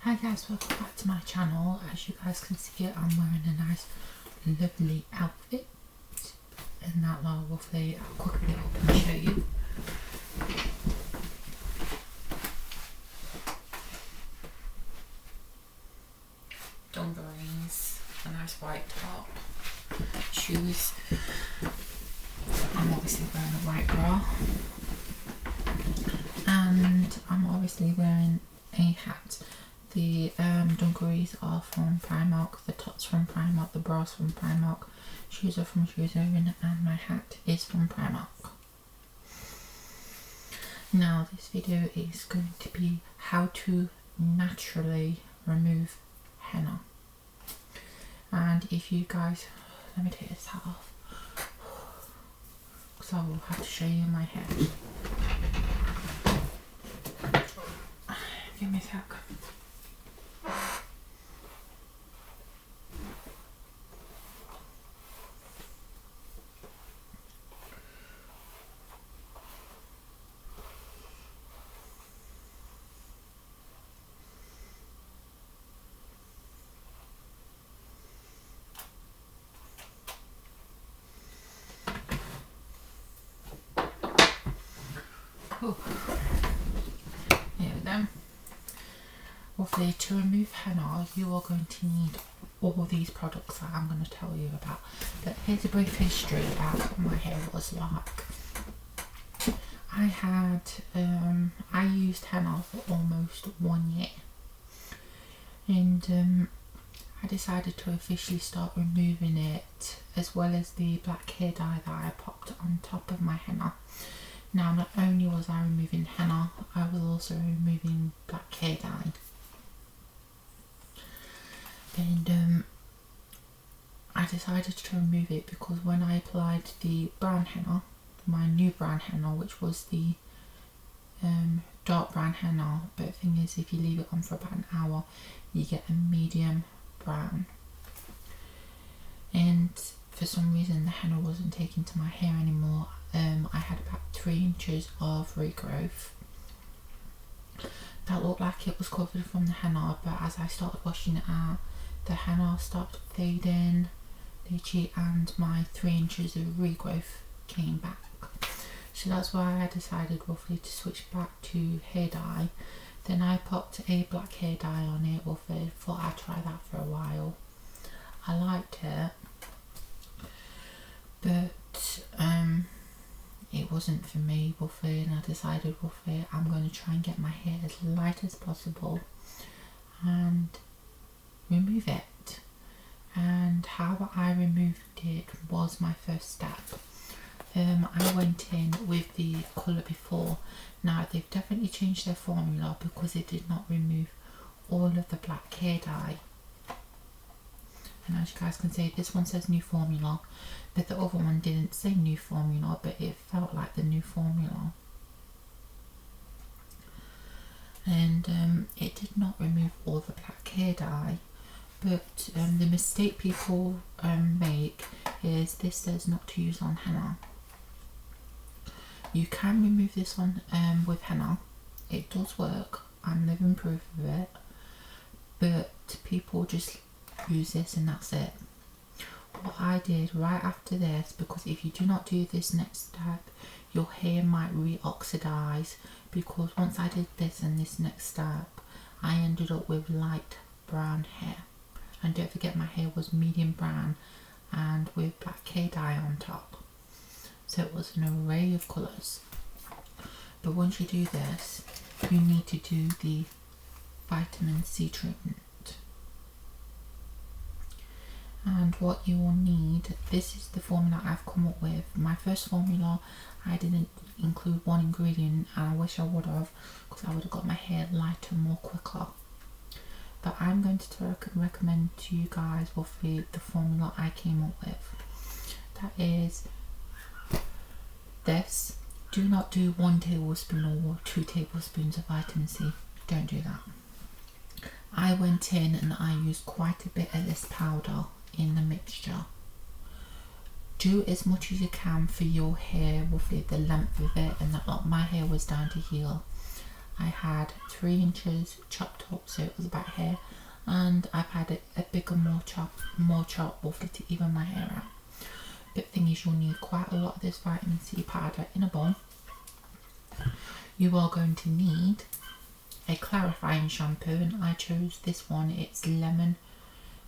Hi guys, welcome back to my channel. As you guys can see, I'm wearing a nice lovely outfit and that little roughly. I'll quickly open and show you. Dungarees, a nice white top, shoes. I'm obviously wearing a white bra and I'm obviously wearing a hat. The dungarees are from Primark, the tops from Primark, the bras from Primark, shoes are from Shoes Owen, and my hat is from Primark. Now this video is going to be how to naturally remove henna. And if you guys, let me take this hat off, because I will have to show you my hair. Give me a sec. Oh, here we go. Obviously, to remove henna, you are going to need all these products that I'm going to tell you about. But here's a brief history about what my hair was like. I used henna for almost 1 year, and I decided to officially start removing it, as well as the black hair dye that I popped on top of my henna. Now, not only was I removing henna, I was also removing black hair dye. And I decided to remove it because when I applied the brown henna, my new brown henna, which was the dark brown henna, but the thing is, if you leave it on for about an hour, you get a medium brown. And for some reason the henna wasn't taking to my hair anymore. I had about 3 inches of regrowth. That looked like it was covered from the henna, but as I started washing it out, the henna started fading, and my 3 inches of regrowth came back. So that's why I decided roughly to switch back to hair dye. Then I popped a black hair dye on it, roughly thought I'd try that for a while. I liked it, but it wasn't for me, roughly, and I decided roughly I'm going to try and get my hair as light as possible and remove it. And how I removed it was my first step. I went in with the colour before. Now they've definitely changed their formula because it did not remove all of the black hair dye. And as you guys can see, this one says new formula, but the other one didn't say new formula, but it felt like the new formula. And it did not remove all the black hair dye, but the mistake people make is this says not to use on henna. You can remove this one with henna. It does work. I'm living proof of it, but people just use this and that's it. What I did right after this, because if you do not do this next step, your hair might re-oxidize, because once I did this and this next step, I ended up with light brown hair. And don't forget, my hair was medium brown and with black hair dye on top, so it was an array of colours. But once you do this, you need to do the vitamin C treatment. And what you will need, this is the formula I've come up with. My first formula, I didn't include one ingredient, and I wish I would have, because I would have got my hair lighter more quicker. But I'm going to recommend to you guys roughly the formula I came up with. That is this. Do not do 1 tablespoon or 2 tablespoons of vitamin C. Don't do that. I went in and I used quite a bit of this powder in the mixture. Do as much as you can for your hair, roughly the length of it, and that, like, my hair was down to heel. I had 3 inches chopped up, so it was about here, and I've had a bigger, more chop roughly to even my hair out. But the thing is, you'll need quite a lot of this vitamin C powder in a bowl. You are going to need a clarifying shampoo, and I chose this one. It's lemon.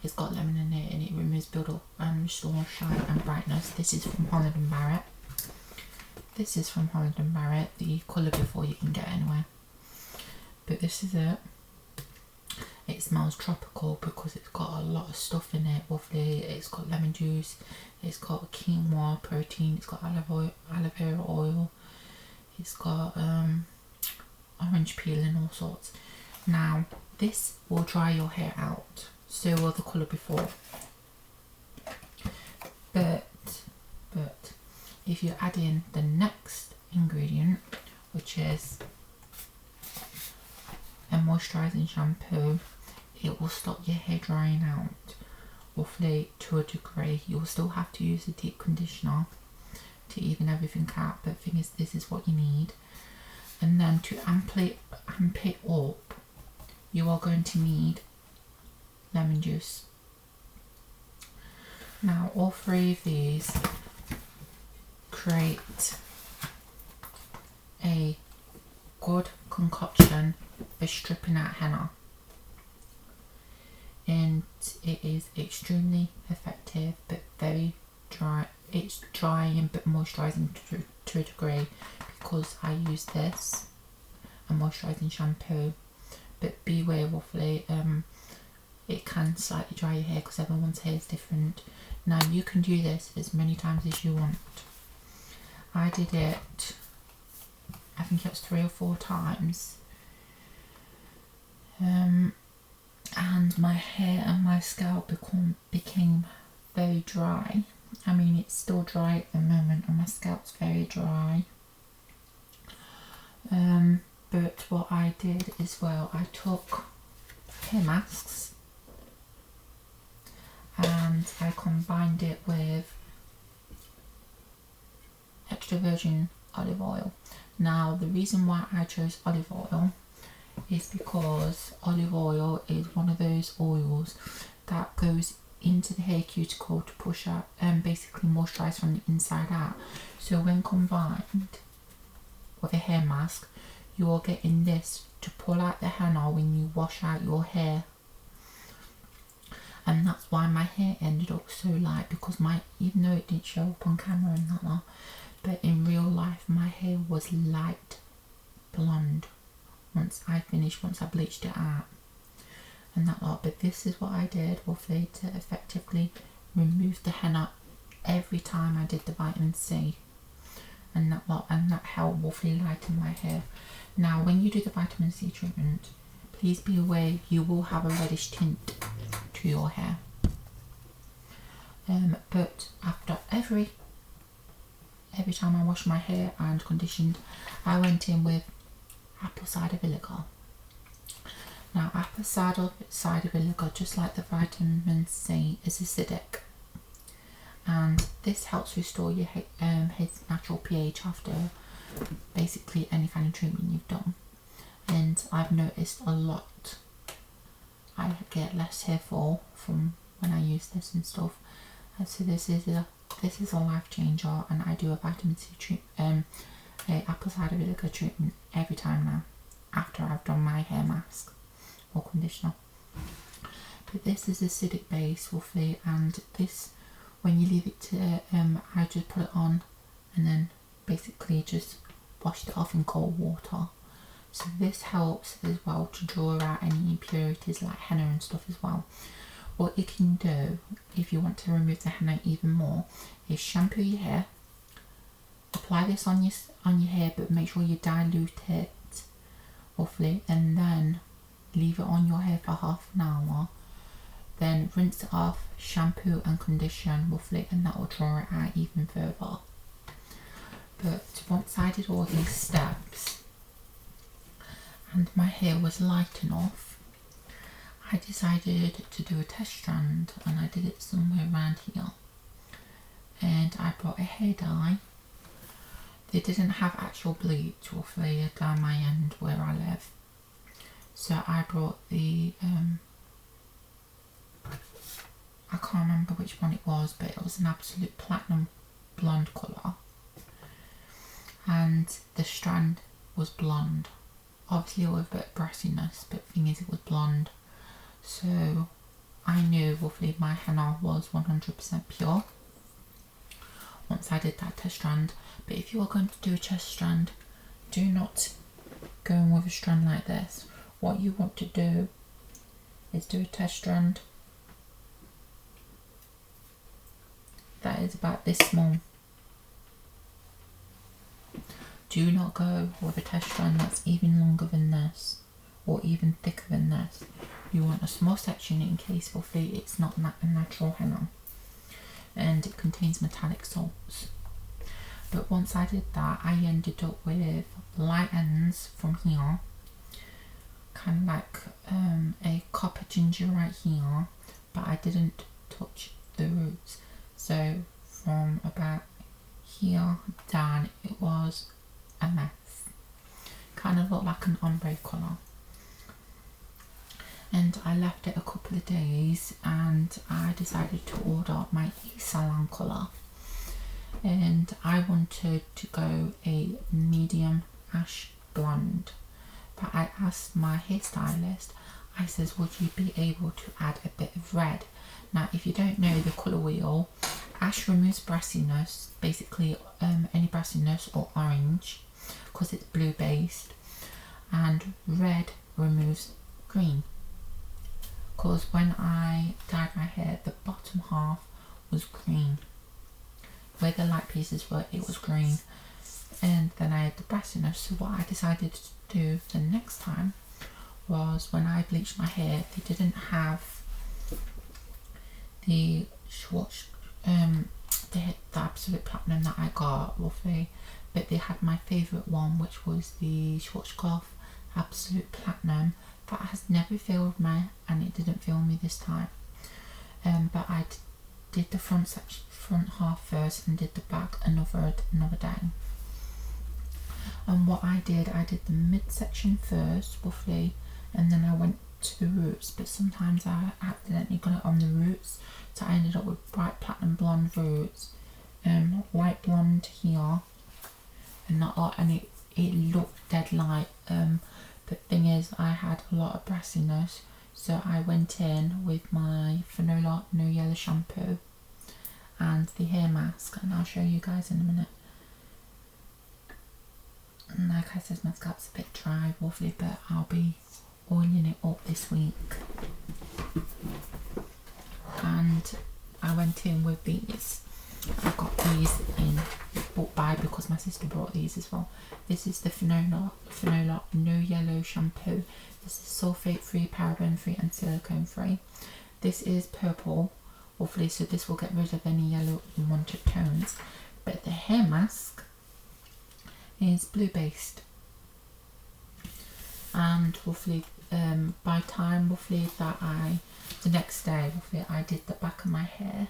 It's got lemon in it, and it removes build-up and restores shine and brightness. This is from Holland & Barrett. This is from Holland & Barrett. The colour before you can get anywhere. But this is it. It smells tropical because it's got a lot of stuff in it. Roughly, it's got lemon juice, it's got quinoa protein, it's got aloe vera oil, it's got orange peel and all sorts. Now, this will dry your hair out. So will the colour before. But if you add in the next ingredient, which is a moisturising shampoo, it will stop your hair drying out roughly to a degree. You'll still have to use a deep conditioner to even everything out, but the thing is, this is what you need. And then to amp it up, you are going to need lemon juice. Now, all 3 of these create a good concoction for stripping out henna, and it is extremely effective but very dry. It's drying but moisturising to a degree, because I use this, a moisturising shampoo, but beware roughly, it can slightly dry your hair because everyone's hair is different. Now, you can do this as many times as you want. I did it, I think it was 3 or 4 times, and my hair and my scalp became very dry. I mean, it's still dry at the moment and my scalp's very dry. But what I did as well, I took hair masks and I combined it with extra virgin olive oil. Now, the reason why I chose olive oil is because olive oil is one of those oils that goes into the hair cuticle to push out and basically moisturise from the inside out. So when combined with a hair mask, you are getting this to pull out the henna when you wash out your hair. And that's why my hair ended up so light, because even though it didn't show up on camera and that lot, but in real life my hair was light blonde once I bleached it out and that lot. But this is what I did roughly to effectively remove the henna every time I did the vitamin C and that lot, and that helped roughly lighten my hair. Now, when you do the vitamin C treatment, please be aware you will have a reddish tint to your hair. But after every time I washed my hair and conditioned, I went in with apple cider vinegar. Now, apple cider vinegar, just like the vitamin C, is acidic, and this helps restore your hair's natural pH after basically any kind of treatment you've done. And I've noticed a lot. I get less hair fall from when I use this and stuff. And so this is a life changer, and I do a vitamin C a apple cider vinegar treatment every time now after I've done my hair mask or conditioner. But this is acidic base roughly, and this, when you leave it to I just put it on and then basically just washed it off in cold water. So this helps as well to draw out any impurities like henna and stuff as well. What you can do if you want to remove the henna even more is shampoo your hair, apply this on your hair, but make sure you dilute it roughly, and then leave it on your hair for half an hour. Then rinse it off, shampoo and condition roughly, and that will draw it out even further. But once I did all these steps and my hair was light enough, I decided to do a test strand, and I did it somewhere around here. And I brought a hair dye. they didn't have actual bleach roughly down my end where I live. So I brought the, I can't remember which one it was, but it was an absolute platinum blonde colour. And the strand was blonde. Obviously with a bit of brassiness, but the thing is it was blonde. So I knew roughly my henna was 100% pure once I did that test strand. But if you are going to do a test strand, do not go in with a strand like this. What you want to do is do a test strand that is about this small. Do not go with a test strand that's even longer than this or even thicker than this. You want a small section in case roughly it's not a natural henna and it contains metallic salts. But once I did that, I ended up with light ends from here, kind of like a copper ginger right here, but I didn't touch the roots. So from about here down it was a mess. Kind of looked like an ombre colour. And I left it a couple of days and I decided to order my salon colour. And I wanted to go a medium ash blonde. But I asked my hairstylist, I says, would you be able to add a bit of red? Now, if you don't know the colour wheel, ash removes brassiness, basically any brassiness or orange, because it's blue based, and red removes green. Because when I dyed my hair, the bottom half was green. Where the light pieces were, it was green. And then I had the brassiness. So what I decided to do the next time was when I bleached my hair, they didn't have the Swatch, the absolute platinum that I got roughly, but they had my favourite one, which was the Schwarzkopf absolute platinum. That has never failed me, and it didn't fail me this time. But I did the front half first and did the back another day. And what I did the midsection first roughly, and then I went to the roots, but sometimes I accidentally got it on the roots, so I ended up with bright platinum blonde roots, light blonde here, and not a lot, and it looked dead light. The thing is, I had a lot of brassiness, so I went in with my Finola No Yellow shampoo and the hair mask, and I'll show you guys in a minute. And like I said, my scalp's a bit dry, roughly, but I'll be oiling it up this week. And I went in with these. I got these in bought by because my sister brought these as well. This is the Finola No Yellow shampoo. This is sulfate free, paraben free and silicone free. This is purple, hopefully, so this will get rid of any yellow unwanted tones. But the hair mask is blue based, and roughly by time roughly that the next day roughly I did the back of my hair,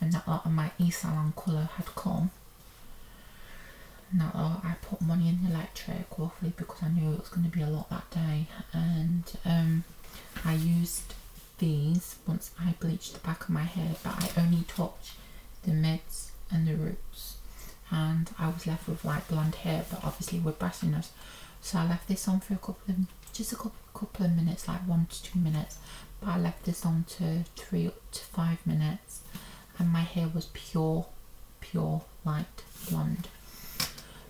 and that lot of my e-salon colour had come, and that lot I put money in the electric roughly because I knew it was going to be a lot that day. And I used these once I bleached the back of my hair, but I only touched the mids and the roots, and I was left with light blonde hair, but obviously with brassiness. So I left this on for a couple of minutes, like 1 to 2 minutes, but I left this on to 3 to 5 minutes, and my hair was pure light blonde.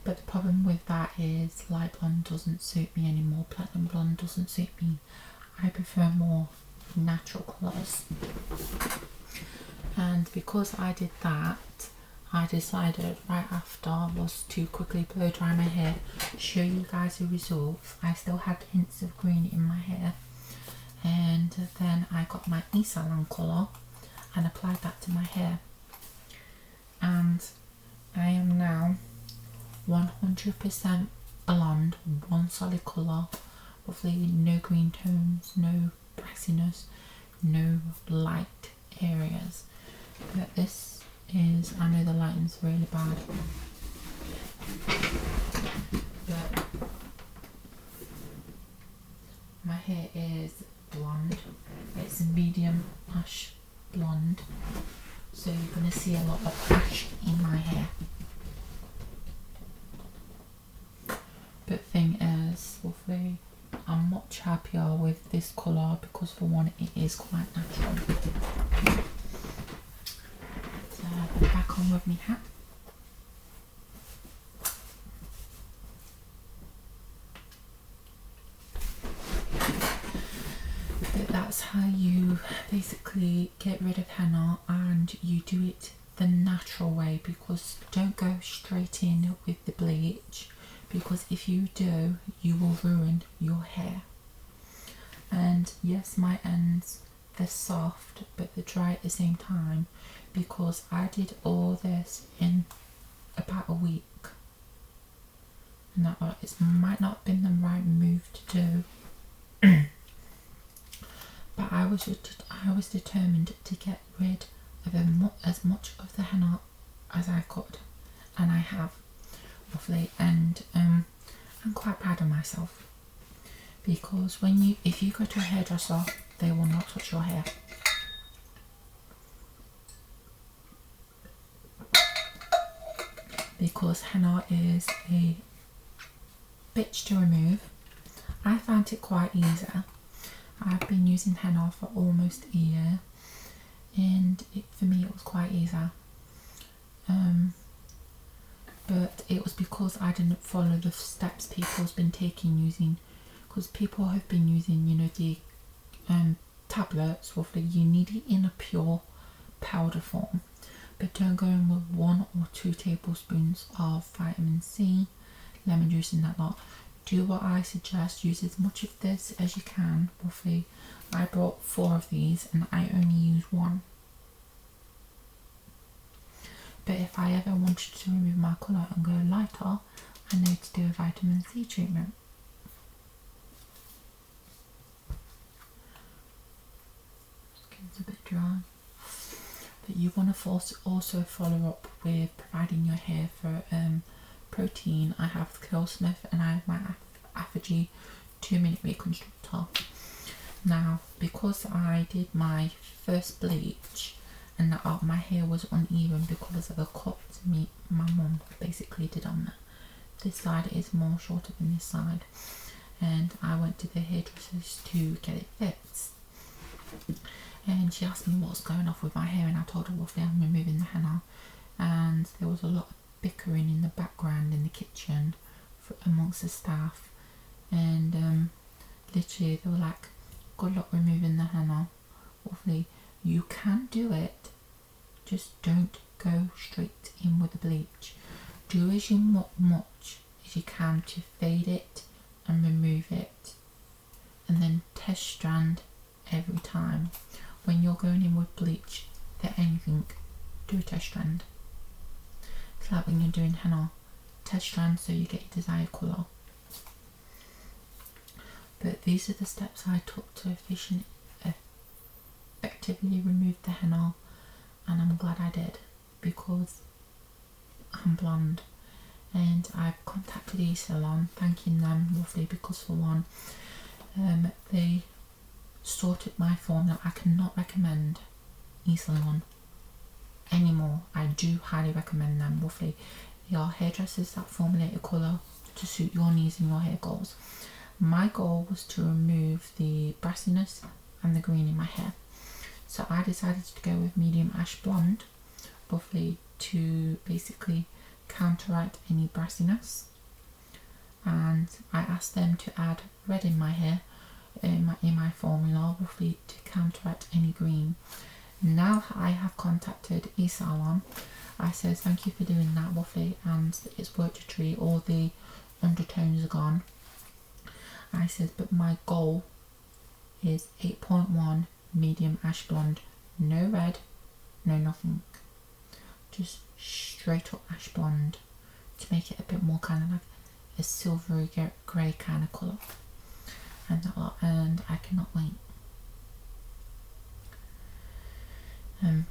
But the problem with that is light blonde doesn't suit me anymore, platinum blonde doesn't suit me. I prefer more natural colours. And because I did that, I decided right after was to quickly blow dry my hair, show you guys the results. I still had hints of green in my hair, and then I got my e-salon colour and applied that to my hair, and I am now 100% blonde, one solid colour, roughly no green tones, no brassiness, no light areas. But this is, I know the lighting's really bad, so you're going to see a lot of ash in my hair. But thing is, lovely, I'm much happier with this colour because for one, it is quite natural. So I'm back on with my hat. But that's how you basically get rid of henna, and you do it the natural way, because don't go straight in with the bleach, because if you do, you will ruin your hair. And yes, my ends, they're soft, but they're dry at the same time, because I did all this in about a week, and that it might not have been the right move to do. But I was determined to get rid of as much of the henna as I could, and I have, lovely. And I'm quite proud of myself, because if you go to a hairdresser, they will not touch your hair. Because henna is a bitch to remove. I found it quite easy. I've been using henna for almost a year, and for me it was quite easy. But it was because I didn't follow the steps people's been taking because people have been using, you know, the tablets. Roughly, you need it in a pure powder form, but don't go in with 1 or 2 tablespoons of vitamin C, lemon juice and that lot. Do what I suggest, use as much of this as you can. Roughly, I bought 4 of these and I only use 1. But if I ever wanted to remove my colour and go lighter, I know to do a vitamin C treatment. Skin's a bit dry. But you want to also follow up with providing your hair for protein. I have Curlsmith and I have my Affinity 2-minute reconstructor. Now, because I did my first bleach and my hair was uneven because of a cut my mum basically did on there. This side is more shorter than this side, and I went to the hairdressers to get it fixed. And she asked me what's going off with my hair, and I told her roughly I'm removing the henna. And there was a lot of bickering in the background in the kitchen amongst the staff, and literally they were like, good luck removing the henna. Roughly, you can do it, just don't go straight in with the bleach. Do as much as you can to fade it and remove it, and then test strand every time. When you're going in with bleach for anything, do a test strand. It's like when you're doing henna, test strand so you get your desired colour. But these are the steps I took to effectively remove the henna, and I'm glad I did, because I'm blonde. And I've contacted eSalon, thanking them roughly, because for one, they sorted my formula. I cannot recommend eSalon anymore. I do highly recommend them. Roughly, they are hairdressers that formulate a colour to suit your needs and your hair goals. My goal was to remove the brassiness and the green in my hair, so I decided to go with medium ash blonde, roughly, to basically counteract any brassiness. And I asked them to add red in my hair in my formula, roughly, to counteract any green. Now I have contacted eSalon. I said thank you for doing that, roughly, and it's worked a treat. All the undertones are gone. I said, but my goal is 8.1 medium ash blonde, no red, no nothing, just straight up ash blonde, to make it a bit more kind of like a silvery grey kind of colour, and I cannot wait.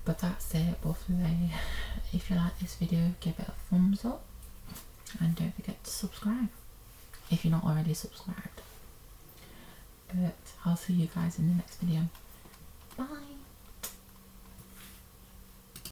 But that's it, roughly. If you like this video, give it a thumbs up, and don't forget to subscribe if you're not already subscribed. But I'll see you guys in the next video.